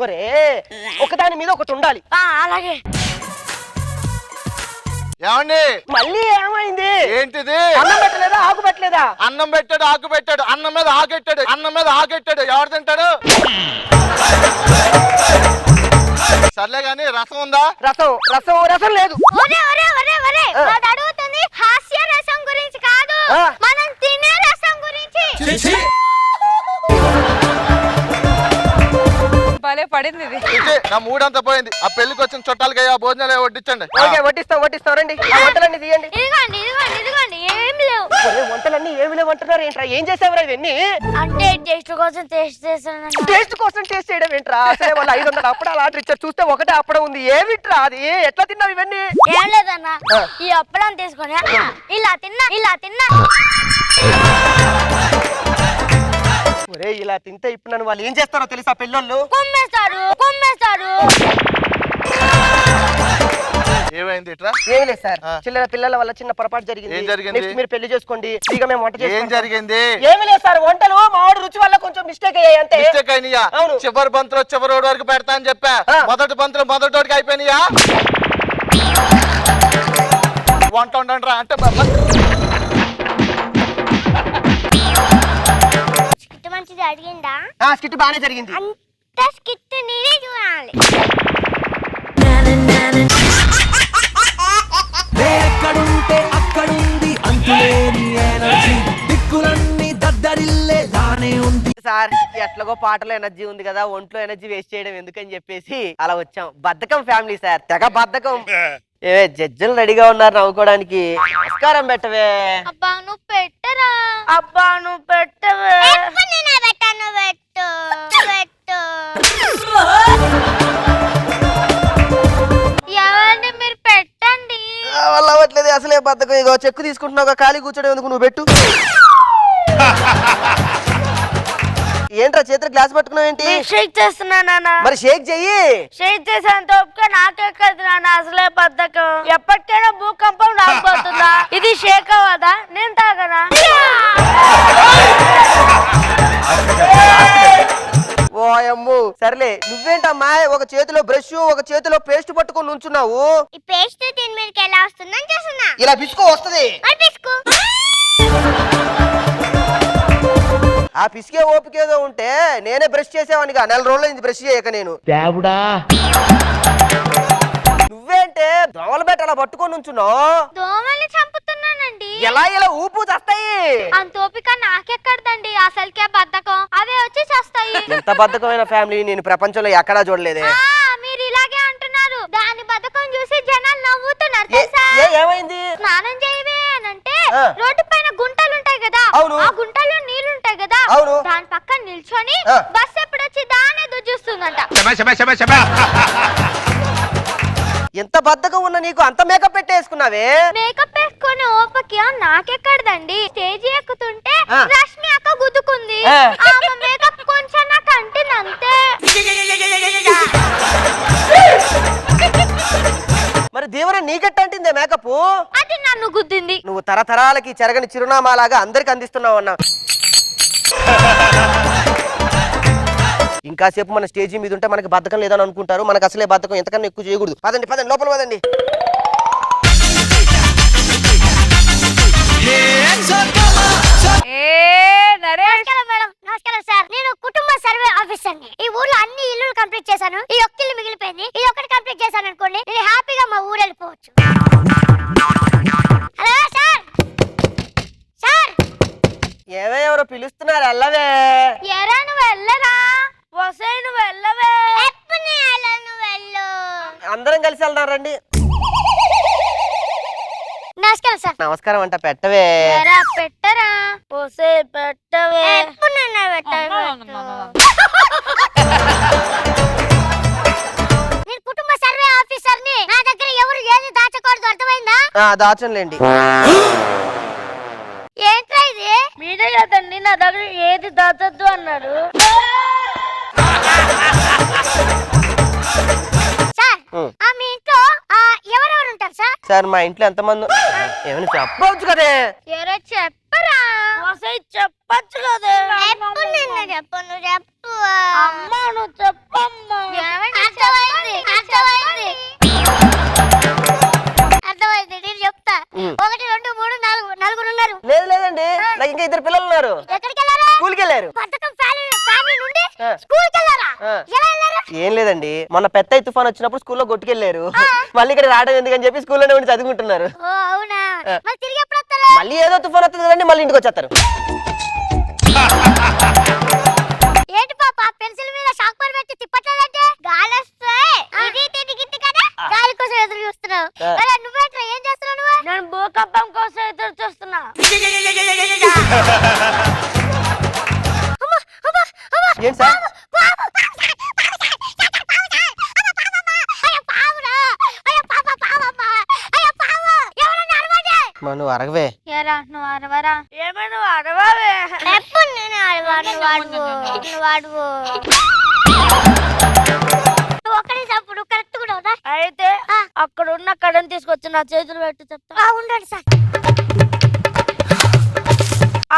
ఒరే ఒకదాని మీద ఒకటి ఉండాలి. అలాగే. ఏమండి మళ్ళీ ఏమైంది? ఏంటిది? అన్నం పెట్టలేదా ఆకు పెట్టలేదా? అన్నం పెట్టాడు ఆకు పెట్టాడు, అన్నం మీద ఆకెట్టాడు. ఎవరు తింటాడు? సర్లే గాని రసం ఉందా? రసం లేదు. వాడు అడుగుతుంది హాస్య రసం గురించి కాదు, మనం తినే రసం గురించి. భలే పడింది ఇది. నా మూడంతా పోయింది. ఆ పెళ్లికి వచ్చిన చుట్టాలకి ఆ భోజనాలు వడ్డించండి. ఓకే వడ్డిస్తాం రండి. ఆ వంటలన్నీ తీయండి. ఇదిగోండి ఏం లేవు. ఒరే వంటలన్నీ ఏమి లేవు అంటున్నారు ఏంట్రా? ఏం చేసావురా ఇవన్నీ? అంటే టేస్ట్ కోసం టేస్ట్ చేస్తాను. టేస్ట్ కోసం టేస్ట్ చేయడం ఏంట్రా? అసలే వాళ్ళు 500 అప్పడాలు ఆర్డర్ ఇచ్చారు, చూస్తే ఒకటే అప్పడం ఉంది. ఏమిట్రా అది? ఎట్లా తిన్నావు ఇవన్నీ? ఏం లేదన్నా, ఈ అప్పడం తీసుకొని ఇలా తిన్నా. ఒరే ఇలా తింటే ఇప్పుడు నన్ను వాళ్ళు ఏం చేస్తారో తెలుసా? పెళ్ళోళ్ళు కుమ్మేస్తారు. ఏమైంది ఇట్రా? ఏం లేదు సార్, చిల్లర పిల్లల వల్ల చిన్న పొరపాటు జరిగింది. ఏం జరిగింది? నెక్స్ట్ మీరు పెళ్లి చేసుకోండి, ఇక మేము వంట ఏం చేసుకుంటాం. జరిగింది? ఏమి లేదు సార్, వంటలు మావాడు రుచి వల్ల కొంచెం మిస్టేక్ అయ్యాయి అంతే. మిస్టేక్ అయినాయా? అవును. చివరి బంతులో చివరోడి వరకు పెడతా అని చెప్పా. మొదటి బంతులో మొదటోడికి అయిపోయినాయా? వంట ఉండండి రా అంటే మంచిది అడిగిందా? స్కిట్ బాగానే జరిగింది. అంత స్కిట్ నేనే చూడాలి. ఎక్కడుంటే అక్కడుంది అంతులేని ఎనర్జీ, దిక్కులన్నీ దద్దరిల్లే లానే ఉంది. సార్ ఎట్లాగో పాటలో ఎనర్జీ ఉంది కదా, ఒంట్లో ఎనర్జీ వేస్ట్ చేయడం ఎందుకని చెప్పేసి అలా వచ్చాం. బద్ధకం ఫ్యామిలీ సార్, తెగ బద్ధకం. ఏవే జడ్జిలు రెడీగా ఉన్నారు నవ్వుకోవడానికి. నమస్కారం పెట్టవే. అబ్బా నువ్వు పెట్టరా. అబ్బా నువ్వు పెట్టవే. నేనే పెట్టాను. పెట్టు పెట్టు. ఎవండి మీరు పెట్టండి. వల్ల అవ్వట్లేదు అసలే బద్దకం. ఇగో చెక్కు తీసుకుంటున్నావు ఖాళీ కూర్చోడం ఎందుకు, నువ్వు పెట్టు. ఏంట్రా చేతులు గ్లాస్ పట్టుకున్నావు ఏంటి? షేక్ చేస్తున్నా నాన్న. మరి షేక్ చెయ్యి. షేక్ చేసేంత ఓపిక నాకెక్కదు నాన్న. అసలే బద్ధకం. ఎప్పటికైనా భూకంపం రాకపోతుందా? ఇది షేక్ అవ్వదా? నేను తాగనా? ఓ అమ్ము సర్లే. నువ్వేంటమ్మా ఒక చేతిలో బ్రష్ ఒక చేతిలో పేస్ట్ పట్టుకొని నుంచున్నావు? ఈ పేస్ట్ దీని మీదకి ఎలా వస్తుందని చూస్తున్నా. ఇలా బిస్కో వస్తది. పిసుకు. ఆ పిసికే ఓపికేదో ఉంటే నేనే బ్రష్ చేసేవానిగా. 4 రోజులు బ్రష్ చేయక నేను. దేవుడా నువ్వేంటే దోమల బెట్ట అలా పట్టుకొని నుంచున్నావు? దోమల్ని చంపుతున్నానండి. ఎలా ఊపు చేస్తాయి. అంత ఓపిక నాకెక్కడదండి. అసలుకే బద్ధకం. అవే వచ్చి చేస్తాయి. ఎంత బద్ధకమైన ఫ్యామిలీ నేను ప్రపంచంలో ఎక్కడా చూడలేదే. మీరు ఇలాగే అంటున్నారు. దాని బద్ధకం చూసి జనాలు నవ్వుతున్నారు తెలుసా? ఏమైంది? స్నానం చేయవే అనంటే రోడ్డు పైన గుంటలు ఉంటాయి కదా, అవును. ఆ గుంటల్లో నీళ్లు ఉంటాయి కదా, అవును. దాని పక్కన నిల్చొని బస్ ఎప్పుడు వచ్చి దానే దుజ్జుస్తుందంట. ఎంత బద్ధకం ఉన్న నీకు అంత మేకప్ పెట్టేసుకున్నావే? మేకప్ వేసుకునే ఓపిక నాకెక్కడదండి. స్టేజ్ ఎక్కుతుంటే రష్మి అక్క గుద్దుకుంది. ఆమె మేకప్ కొంచెం నాకు అంటింది అంతే. మరి దేవరా నీకెట్ట అంటిందే మేకప్? అది నన్ను గుద్దింది. నువ్వు తరతరాలకి చెరగని చిరునామాలాగా అందరికి అందిస్తున్నావు అన్నా. ఇంకాసేపు మన స్టేజీ మీద ఉంటే మనకి బద్ధకం లేదని అనుకుంటారు. మనకు అసలే బద్ధకం. ఎంతకన్నా ఎక్కువ చేయకూడదు. పదండి పదండి లోపల పదండి. నమస్కారం సార్. నేను కుటుంబ సర్వే ఆఫీసర్ ని. ఈ ఊర్లో అన్ని ఇల్లు కంప్లీట్ చేశాను. ఈ ఒక్క ఇల్లు మిగిలిపోయింది. ఈ ఒక్కటి కంప్లీట్ చేశాను అనుకోండి, నేను హ్యాపీగా మా ఊరు వెళ్ళిపోవచ్చు. Hello sir. సార్ ఎవరో పిలుస్తున్నారు అల్లవే. ఎరా నువ్వు వెళ్ళరా? వసే నువ్వు వెళ్ళవే. ఎప్పుడు నువ్వు వెళ్ళు. అందరం కలిసి వెళ్దారండి. నమస్కారం సార్. నమస్కారం అంట పెట్టవే. ఎరా పెట్టరా? వసే పెట్టవే. ఎప్పుడు నన్ను పెట్టారు? నేను కుటుంబ సర్వే ఆఫీసర్ ని. నా దగ్గర ఎవరు ఏది దాచకూడదు, అర్థమైందా? దాచంలేండి. ఏంట్రా ఇది? మీరే కదండి నా దగ్గర ఏది దాచద్దు అన్నారు. సార్ మీ ఇంట్లో ఎవరెవరు ఉంటారు సార్? సార్ మా ఇంట్లో ఎంతమంది ఏమైనా చెప్పవచ్చు కదే. ఎవరో చెప్పరా? వసే చెప్పచ్చు కదా. ఎప్పుడు నిన్ను చెప్పు. నువ్వు చెప్పు. అమ్మా నువ్వు చెప్పమ్మా. అర్థమైంది. నేను చెప్తా. 1 2 3 4 నలుగురు ఉన్నారు. లేదండి నాకు ఇంకా 2 పిల్లలు ఉన్నారు. ఎక్కడికి వెళ్ళారు? స్కూల్కి వెళ్ళారు. బద్ధకం ఫ్యామిలీ నుండి స్కూల్కి వెళ్ళారా? ఎలా వెళ్ళారు? ఏం లేదండి మొన్న పెద్ద తుఫాన్ వచ్చినప్పుడు స్కూల్లో కొట్టుకెళ్లారు. మళ్ళీ ఇక్కడ రావడం ఎందుకని చెప్పి స్కూల్లోనే ఉండి చదువుకుంటున్నారు. ఓ అవునా? మరి తిరిగి ఎప్పుడు వస్తారు? మళ్ళీ ఏదో తుఫాన్ వస్తుంది కదండి, మళ్ళీ ఇంటికి వచ్చేస్తారు. ఏంటి పాప పెన్సిల్ మీద షాక్ పర్ పెట్టి తిప్పట్లేదంటే? గాలి వస్తే ఇది తిరిగిద్ది కదా, గాలి కోసం ఎదురు చూస్తున్నావు. నువ్వేంట్రా ఏం చేస్తున్నావు నువ్వు? నేను భూకంపం కోసం ఎదురు చూస్తున్నా. ఏంటి సార్? నువ్వు అరగవే. నువ్వు అరవరా? ఏమైనా నువ్వు అడవావే. ఎప్పుడు నేను అడవాడు. ఒక్కడే చప్పుడు కరెక్ట్ కూడా అవుతా. అయితే అక్కడ ఉన్న కడని తీసుకొచ్చి నా చేతులు పెట్టి చెప్తా. ఉండండి సార్.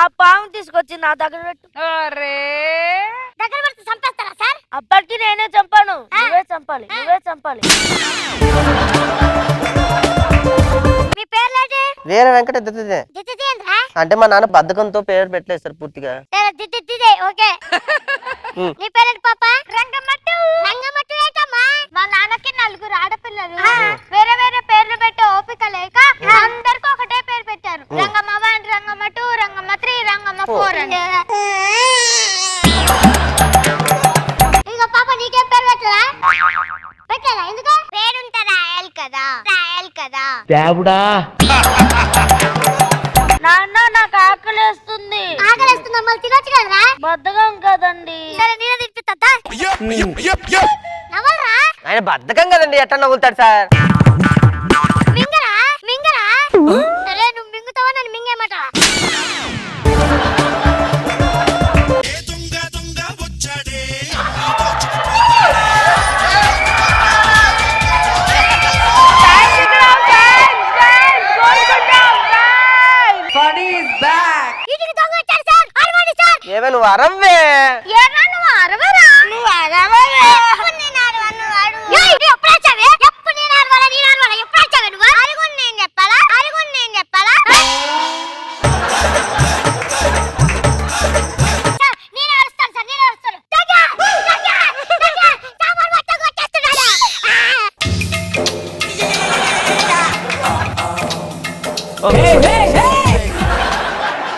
ఆ పాము తీసుకొచ్చి నా దగ్గర పెట్టు. దగ్గర పెడితే చంపేస్తారా సార్? అప్పటికి నేనే చంపాను. నువ్వే చంపాలి. మీ పేర్లేంటి? వేరే వెంకట అంటే మా నాన్న బద్ధకంతో పేరు పెట్టలేదు సార్ పూర్తిగా. ఓకే. నీ పేరేంటి పాప? రంగమట్టు. ఏంటమ్మా? మా నాన్నకి 4 ఆడపిల్లలు. వేరే వేరే పేర్లు పెట్టే ఓపిక లేక అందరికి ఒకటే పేరు పెట్టారు. రంగమ్మ 1, రంగమ్మ 2, రంగమ్మ 3, రంగమ్మ 4 అని. ఇక పాప నీకేం పేరు పెట్టలా? ఎందుకు? పేరుంటే రాయాలి కదా. దేవుడా నాన్న నాకు ఆకలేస్తుంది. ఆకలిస్తుందా మళ్ళీ తినొచ్చు కదరా? బద్ధకం కదండి. సరే నేనే తినిపిస్తా. నవ్వరా? ఆయన బద్ధకం కదండి, ఎట్లా నవ్వుతాడు సార్? మింగరా మింగరా. సరే నువ్వు మింగుతావా నన్ను మింగేయమంటావా? ఇంటికి దొంగ వచ్చాడు సార్. అరవండి సార్. ఏమే నువ్వు అరవ్వే. ఏరా నువ్వు అరవరా? నువ్వు అరవవే. ఎప్పుడు నేను అరవను అడుగు. ఏయ్ నువ్వు ఎప్పుడు వచ్చావే? ఎప్పుడు నేను అరవాలా నేను అరవాలా? ఎప్పుడు వచ్చావే నువ్వు? అరుగుని నేను చెప్పాలా? అరుగుని నేను చెప్పాలా? సార్ నేను అరుస్తాను సార్, నేను అరుస్తాను. దొంగ దొంగ దొంగ సామాన్ మొత్తం కొట్టేస్తున్నాడు.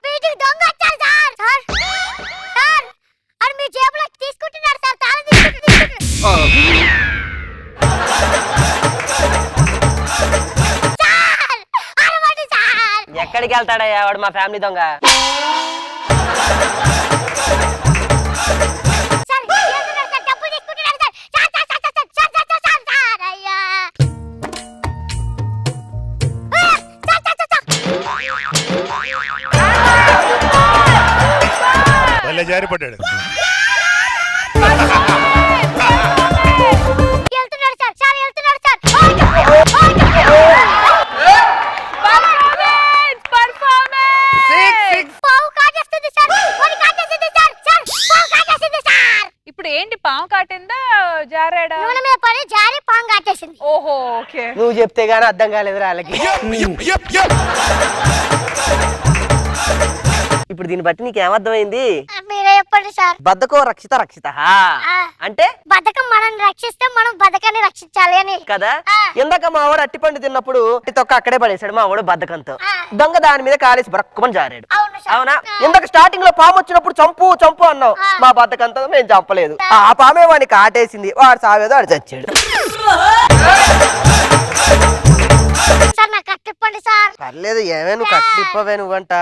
వీటికి దొంగ వచ్చాడు సార్. సార్ సార్ అది మీ జేబులో తీసుకుంటున్నాడు సార్. తాళం తీసుకుంటున్నాడు. సార్ అరవండి సార్. ఎక్కడికి వెళ్తాడయ్యా వాడు, మా ఫ్యామిలీ దొంగ? సార్ చేస్తున్నాడు సార్. డబ్బులు తీసుకుంటున్నాడు sir. Sir sir sir sir sir sir sir sir sir అయ్యా. Sir sir sir sir. భలే జారిపడ్డాడు. వెళ్తున్నాడు సార్. సార్ వెళ్తున్నాడు సార్. పావు కాటేస్తుంది సార్. వాడి కాటేసింది సార్. సార్ పావు కాటేసింది సార్. ఇప్పుడు ఏంటి, పాము కాటిందా జారాడా? నూనె మీద పడి జారి పాము కాటేసింది. ఓహో ఓకే. నువ్వు చెప్తే గానీ అర్థం కాలేదు వాళ్ళకి. ఇప్పుడు దీన్ని బట్టి నీకేమర్థమైంది? మీరే చెప్పండి సార్. బద్ధకో రక్షిత రక్షిత అంటే బద్ధకం మనం రక్షిస్తే మనం బద్ధకాన్ని రక్షించాలి అని కదా. ఆ. ఇందాక మా వాడు అట్టిపండు తిన్నప్పుడు అట్టి తొక్క అక్కడే పడేశాడు మా వాడు బద్ధకంతో. ఆ. దొంగ దాని మీద కాలేసి బ్రక్కుమని జారాడు. అవును సార్. అవునా? ఇందాక స్టార్టింగ్ లో పాము వచ్చినప్పుడు చంపు చంపు అన్నావు. ఆ. మా బద్ధకంతో మేము చంపలేదు. ఆ పామే వాడిని కాటేసింది. వాడు సావేదో వాడు చచ్చాడు. సార్ నాకు కట్టిప్పండి సార్. పర్లేదు, ఏమే నువ్వు కట్టిప్పవే నువ్వంట.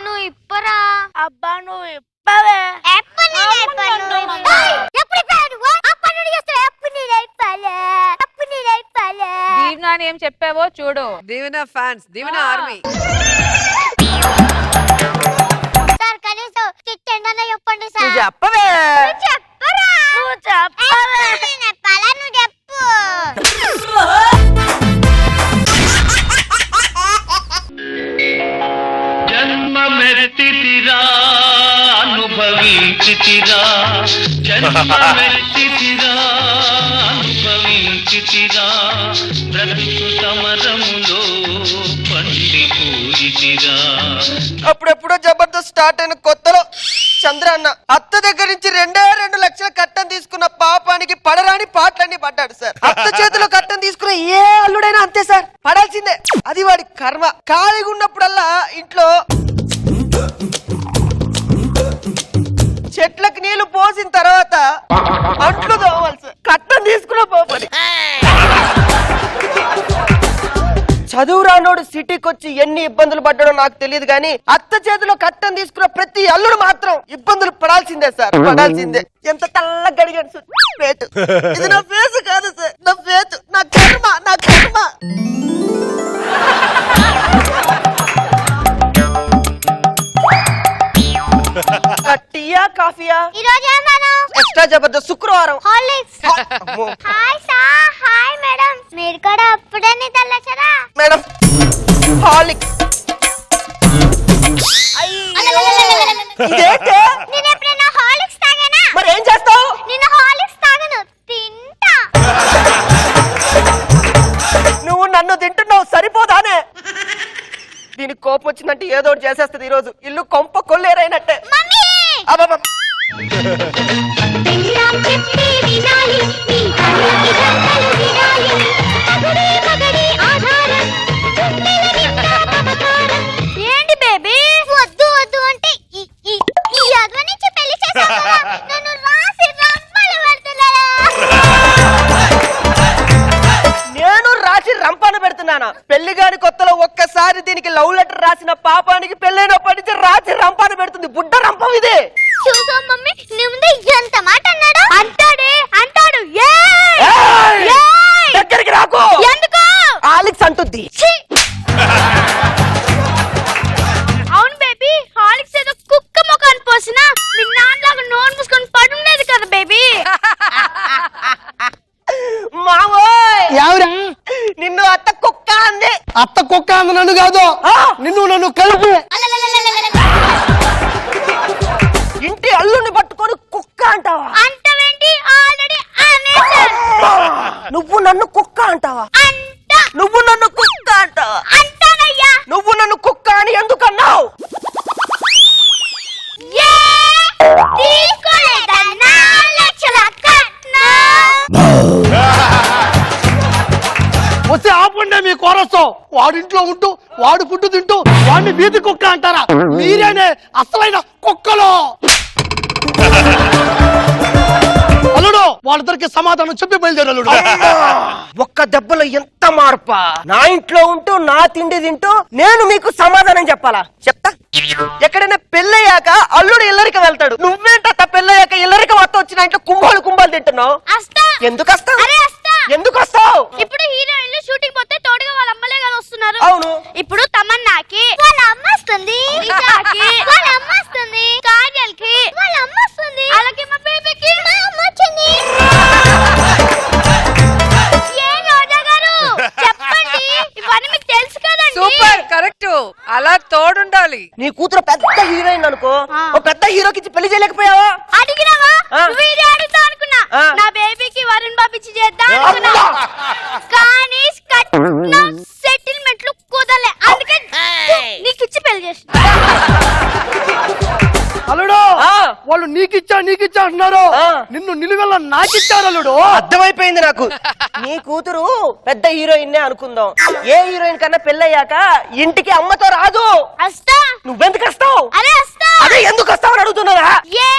నువ్వు ఇప్పరా. అబ్బా నువ్వు ఇప్పవే. ఎప్పుడు నేను ఇప్పాను? ఏయ్, ఎప్పుడు ఇప్పావు నువ్వు? అప్పటి నుండి చేస్తావు. ఎప్పుడు నేను ఇప్పాలే? ఎప్పుడు నేను ఇప్పాలే? దీవెన అని ఏం చెప్పావో చూడు. దీవెన ఫ్యాన్స్, దీవెన ఆర్మీ. సార్ కనీసం తిట్టండి చెప్పండి సార్. నువ్వు చెప్పవే. నువ్వు చెప్పరా. నువ్వు చెప్పవే. ఎప్పుడు నేను చెప్పాలా? నువ్వు చెప్పు. జన్మమెత్తితిరా అనుభవించితిరా, జన్మమెత్తితిరా అనుభవించితిరా, బ్రతుకు సమరములో పండిపోయితిరా. అప్పుడెప్పుడో జబర్దస్త్ స్టార్ట్ అయిన కొత్తలో చంద్ర అన్న అత్త దగ్గర నుంచి 2 లక్షల కట్టం తీసుకున్న పాపానికి పడరాని పాటలన్నీ పడ్డాడు సార్. అత్త చేతిలో కట్టం తీసుకున్న ఏ అల్లుడైనా అంతే సార్, పడాల్సిందే. అది వాడి కర్మ. ఖాళీగా ఉన్నప్పుడల్లా ఇంట్లో చెట్లకు నీళ్లు పోసిన తర్వాత అంట్లు తోవాలి సార్. కట్టం తీసుకున్న పోపని. చదువు రానోడు సిటీకి వచ్చి ఎన్ని ఇబ్బందులు పడ్డాడో నాకు తెలియదు కానీ అత్త చేతిలో కట్టం తీసుకున్న ప్రతి అల్లుడు మాత్రం ఇబ్బందులు పడాల్సిందే సార్, పడాల్సిందే. ఎంత తెల్లగా గడిగాడు సార్ ఫేట్. ఇది నా ఫేస్ కాదు సార్, నా ఫేట్, నా కర్మ, నా కర్మ. టీయా కాఫీయా? ఈ రోజు ఏమన్నాను? ఎక్స్ట్రా జబర్దస్త్ శుక్రవారం. హార్లిక్స్. అమ్మో. Hi sir. Hi madam. మీరు కూడా అప్పుడే తెల్లచరా? మేడం హాలిక్. ఇదేంటే? నేను ఎప్పుడైనా హార్లిక్స్ తాగానా? మరి ఏం చేస్తావు? నేను హార్లిక్స్ తాగను, తింటా. నువ్వు నన్ను తింటున్నావు సరిపోదానే? దీనికి కోపం వచ్చిందంటే ఏదో ఒకటి చేసేస్తుంది. ఈ రోజు ఇల్లు కొంప కొల్లేరైనట్టే. మమ్మీ అబ్బబ్బ. ఏంటి బేబీ? వద్దు వద్దు అంటే ఈ అదవ నుంచి పెళ్లి చేశావు. నన్ను రాసి రంపలు పెడుతున్నారా? నేను రాసి రంపాన పెడుతున్నానా? పెళ్లి పెళ్లి గాని కొత్తలో ఒక్కసారి దీనికి లవ్ లెటర్ రాసిన పాపానికి పెళ్ళైనప్పటి నుంచి రాత్రి రంపాన పెడుతుంది. బుడ్డ రంపం ఇది. చూసా మమ్మీ నీ ముందే ఎంత మాట అన్నాడు. అంటాడే అంటాడు. దగ్గరికి రాకు. ఎందుకు? ఆలిక్స్ అంటుంది. అవును బేబీ, హాలిక్స్ ఏదో కుక్క ముఖాన్ని పోసినా మీ నాన్నలాగా నోరు మూసుకొని పడుండేది కదా బేబీ. మావోయ్ ఎవరా నిన్ను అత్త కుక్క అంది. అత్త కుక్క అంది నన్ను కాదు, నిన్ను నన్ను కలిపి. ఇంటి అల్లుని పట్టుకొని కుక్క అంటావా? అంటావేంటి? ఆల్రెడీ అనేసాను. నువ్వు నన్ను కుక్క అంటావా? అంట. నువ్వు నన్ను కుక్క అంటావా? అంటానయ్యా. నువ్వు నన్ను కుక్క అని ఎందుకన్నావు? తీసుకోలేదన్నా లక్షల కట్నం. వస్తే ఆపండి మీ కోరస్తో. వాడింట్లో ఉంటూ వాడు ఫుడ్ తింటూ వాడిని వీధి కుక్క అంటారా? మీరేనే అసలైన కుక్కలో. అల్లుడు వాళ్ళిద్దరికి సమాధానం చెప్పి బయలుదేరు అల్లుడు. ఒక్క దెబ్బలో ఎంత మార్పా? నా ఇంట్లో ఉంటూ నా తిండి తింటూ నేను మీకు సమాధానం చెప్పాలా? చెప్తా. ఎక్కడైనా పెళ్ళయ్యాక అల్లుడు ఇల్లరికి వెళ్తాడు. నువ్వేంట పెళ్ళయ్యాక ఇల్లరికి మొత్తం వచ్చిన ఇంట్లో కుంభాలు తింటున్నావు? అస్తా. ఎందుకు వస్తావు? అరే అస్తా. ఎందుకు వస్తావు? ఇప్పుడు హీరోయిన్లు షూటింగ్ పోతే తోడుగా వాళ్ళ అమ్మలే కదా వస్తున్నారు. అవును. ఇప్పుడు తమన్నాకి వాళ్ళ అమ్మ వస్తుంది, రిషాకి వాళ్ళ అమ్మ వస్తుంది, కాజల్కి వాళ్ళ అమ్మ వస్తుంది, అలాగే మా బేబీకి మా అమ్మ వచ్చింది. ఏ రోజా గారు చెప్పండి, ఇవన్నీ మీకు తెలుసు కదండి. Super correct. అలా తోడుండాలి. నీ కూతురు పెద్ద హీరోయిన్ అనుకో, ఒక పెద్ద హీరోకి ఇచ్చి పెళ్లి చేయలేకపోయావా? అడిగినావా? వీడియో అడుగుతా అనుకున్నా. నా బేబీకి వరుణ్ బాబు ఇచ్చి చేద్దాం అనుకున్నా, కానీ సెటిల్మెంట్లు కుదరలే. అందుకే నీకు ఇచ్చి పెళ్లి చేసి. అల్లుడు వాళ్ళు నీకిచ్చా అంటున్నారు, నిన్ను నిలువెల్ల నాకిచ్చారు అల్లుడు. అర్థమైపోయింది నాకు. నీ కూతురు పెద్ద హీరోయిన్ అనుకుందాం. ఏ హీరోయిన్ కన్నా పెళ్ళయ్యాక ఇంటికి అమ్మతో రాదు. అస్తా. నువ్వెందుకు వస్తావు? అరే అస్తా. అదే ఎందుకు వస్తావు అని అడుగుతున్నారా? ఏ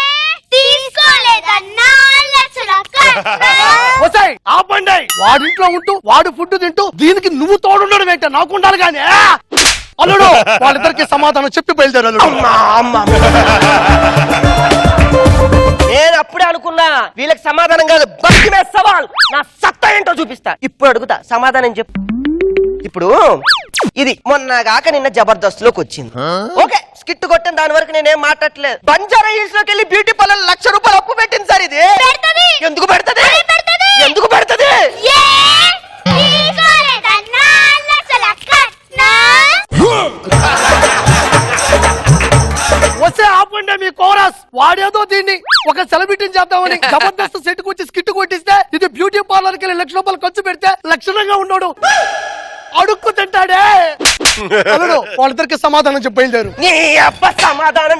తీసుకోలేదన్నా లక్షల కట్నం. వస్తాయి ఆపండి. వాడింట్లో ఉంటూ వాడు ఫుడ్ తింటూ దీనికి నువ్వు తోడుండడం ఏంట? నాకు ఉండాలి కానీ. అల్లుడు వాళ్ళిద్దరికి సమాధానం చెప్పి బయలుదేరు అల్లుడు. నేను అప్పుడే అనుకున్నా వీళ్ళకి సమాధానం కాదు, బతికిమే సవాల్. నా సత్తా ఏంటో చూపిస్తా. ఇప్పుడు అడుగుతా, సమాధానం చెప్పు. ఇప్పుడు ఇది మొన్నగాక నిన్న జబర్దస్త్ లోకి వచ్చింది. ఓకే, స్కిట్ కొట్టిన దాని వరకు నేనేం మాట్లాడలేదు. బంజారా హిల్స్ లోకి వెళ్ళి బ్యూటీ పార్లర్ ₹1,00,000 అప్పు పెట్టింది సార్. ఇది ఎందుకు పెడతది? ఎందుకు పెడతది? వస్తే ఆపండి మీ కోరస్. వాడేదో దీన్ని ఒక సెలబ్రిటీని చేద్దామని జబర్దస్త్ సెట్ కొచ్చి స్కిట్ కొట్టిస్తే, ఇది బ్యూటీ పార్లర్ కి ₹1,00,000 ఖర్చు పెడితే లక్షణంగా ఉన్నాడు అడుక్కు తింటాడే. అల్లుడు వాళ్ళిద్దరికి సమాధానం చెప్పి బయలుదేరు. నీ అబ్బ సమాధానం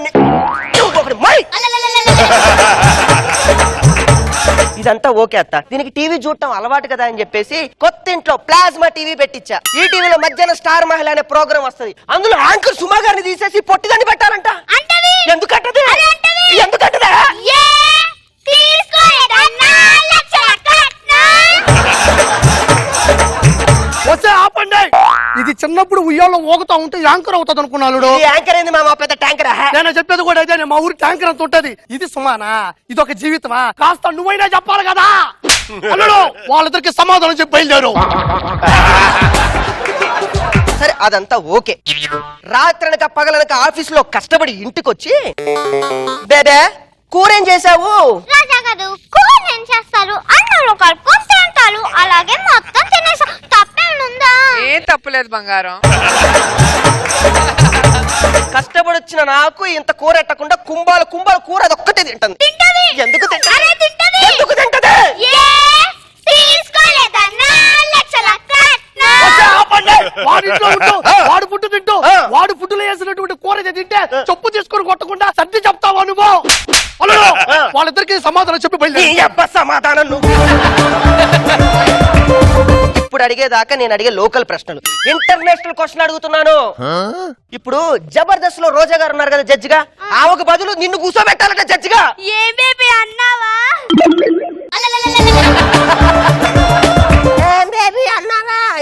ఇదంతా ఓకే అత్త. దీనికి టీవీ చూడటం అలవాటు కదా అని చెప్పేసి కొత్త ఇంట్లో ప్లాస్మా టీవీ పెట్టించా. ఈ టీవీలో మధ్యాహ్నం స్టార్ మహిళ అనే ప్రోగ్రామ్ వస్తుంది. అందులో యాంకర్ సుమా గారిని తీసేసి పొట్టిదాన్ని పెట్టాలంట. ఎందుకంటది? ఎందుకంటదా? వస్తే ఆపండి. ఇది చిన్నప్పుడు ఉయ్యాల్లో ఊగుతా ఉంటే యాంకర్ అవుతుంది అనుకున్నాడు. యాంకర్ ఏంది మా పెద్ద ట్యాంకర్? నేను చెప్పేది కూడా అదే. మా ఊరి ట్యాంకర్ అంత ఉంటది. ఇది సుమానా? ఇది ఒక జీవితమా? కాస్త నువ్వైనా చెప్పాలి కదా. అల్లుడు వాళ్ళిద్దరికి సమాధానం చెప్పి బయలుదేరు. సరే అదంతా ఓకే. రాత్రనక పగలనక ఆఫీస్ లో కష్టపడి ఇంటికొచ్చి, బేబే కూరేం చేసావు? రాజా గారు కూర ఏం చేస్తారు? అన్నంలో కలుపుకొని తింటారు, అలాగే మొత్తం తినేసా. తప్పేముందా? ఏం తప్పులేదు బంగారం. కష్టపడి వచ్చిన నాకు ఇంత కూర ఎట్టకుండా కుంభాలు కూర అదొక్కటే తింటుంది. ఎందుకు తింటది? ఎందుకు తింటది? వాడింట్లో ఉంటూ వాడు ఫుడ్ తింటూ వాడు ఫుడ్లో వేసినటువంటి కూర తింటే చెప్పు తీసుకొని కొట్టకుండా సర్ది చెప్తావా నువ్వు? అల్లుడు వాళ్ళిద్దరికి సమాధానం చెప్పి బయలుదేరు. సమాధానం నువ్వు. ఇప్పుడు అడిగేదాకా నేను అడిగే లోకల్ ప్రశ్నలు. ఇంటర్నేషనల్ క్వశ్చన్ అడుగుతున్నాను. ఇప్పుడు జబర్దస్త్ లో రోజా గారు ఉన్నారు కదా జడ్జిగా, ఆమెకు బదులు నిన్ను కూర్చోబెట్టాలంటే జడ్జిగా. ఏ బేబీ అన్నావా?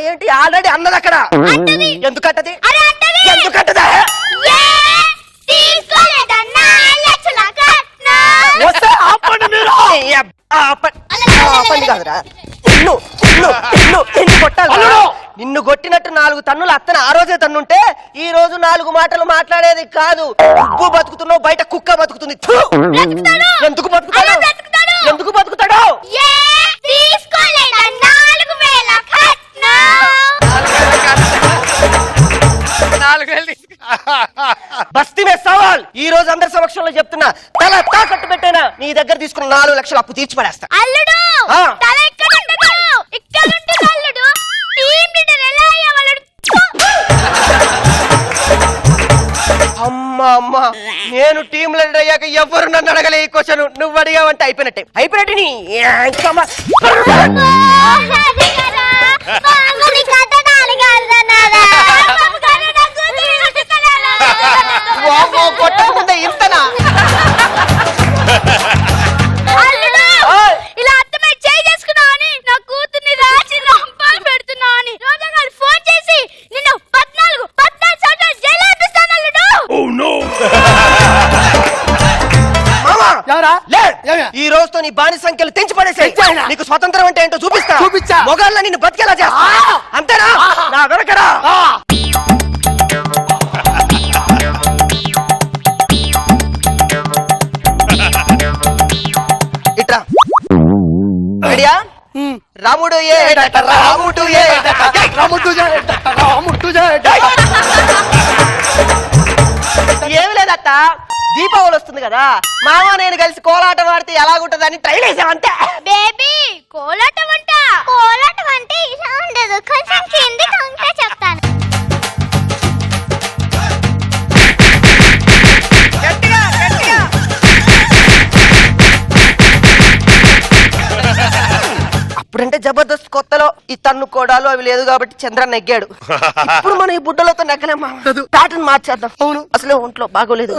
ఏంటి ఆల్రెడీ అన్నది అక్కడ. పని కాదురా నిన్ను కొట్టాలి. నిన్ను కొట్టినట్టు 4 తన్నులు అత్తను ఆ రోజే తన్నుంటే ఈ రోజు 4 మాటలు మాట్లాడేది కాదు. ఉప్పు బతుకుతున్నావు, బయట కుక్క బతుకుతుంది. థు! ఎందుకు బతుకుతాడు? ఎందుకు బతుకుతాడు? బస్తీ మే సవాల్. ఈ రోజు అందరి సమక్షంలో చెప్తున్నా, తల తాకట్టు పెట్టైనా నీ దగ్గర తీసుకున్న 4 లక్షలు అప్పు తీర్చి పడేస్తా. అల్లుడు ఆ. తల ఎక్కడ ఉండదు, ఇక్కడ ఉంటుంది అల్లుడు. టీమ్ లీడర్ ఎలా అయ్యావు? అమ్మా నేను టీం లీడర్ అయ్యాక ఎవరు నన్ను అడగలే ఈ క్వశ్చన్. నువ్వు అడిగావంటే అయిపోయినట్టే. అయిపోయినట్టు నీ కొట్టక ముందే ఇంతనా? ఇలా అర్థమై చేయి చేసుకున్నావు అని నా కూతుర్ని రాసి రంపాలు పెడుతున్నావు అని రోజంగా ఫోన్ చేసి నిన్ను 14 సంవత్సరాలు జైలు వేపిస్తాను అల్లుడు. ఈ రోజుతో నీ బాని సంఖ్యలు తెంచి పడేసాయి. నీకు స్వతంత్రం అంటే ఏంటో చూపిస్తా. మొగాళ్ళ నిన్ను బతికేలా చేస్తా. అంతేనా? నా వెనకరా. ఇట్రా. రెడీయా? రాముడు ఏమి లేదత్త, దీపావళి వస్తుంది కదా, మామ నేను కలిసి కోలాటం ఆడితే ఎలాగుంటదని ట్రైల్ వేసామంతే. బేబీ కోలాటం అంటే ఇలా ఉండదు, కొంచెం కిందికి ఉంటే చెప్తాను. అప్పుడంటే జబర్దస్త్ కొత్తలో ఈ తన్నుకోడాలు అవి లేదు కాబట్టి చంద్రన్ నెగ్గాడు. ఇప్పుడు మనం ఈ బుడ్డలతో నెగ్గలేమా? ప్యాటర్న్ మార్చేద్దాం. అవును, అసలే ఒంట్లో బాగోలేదు.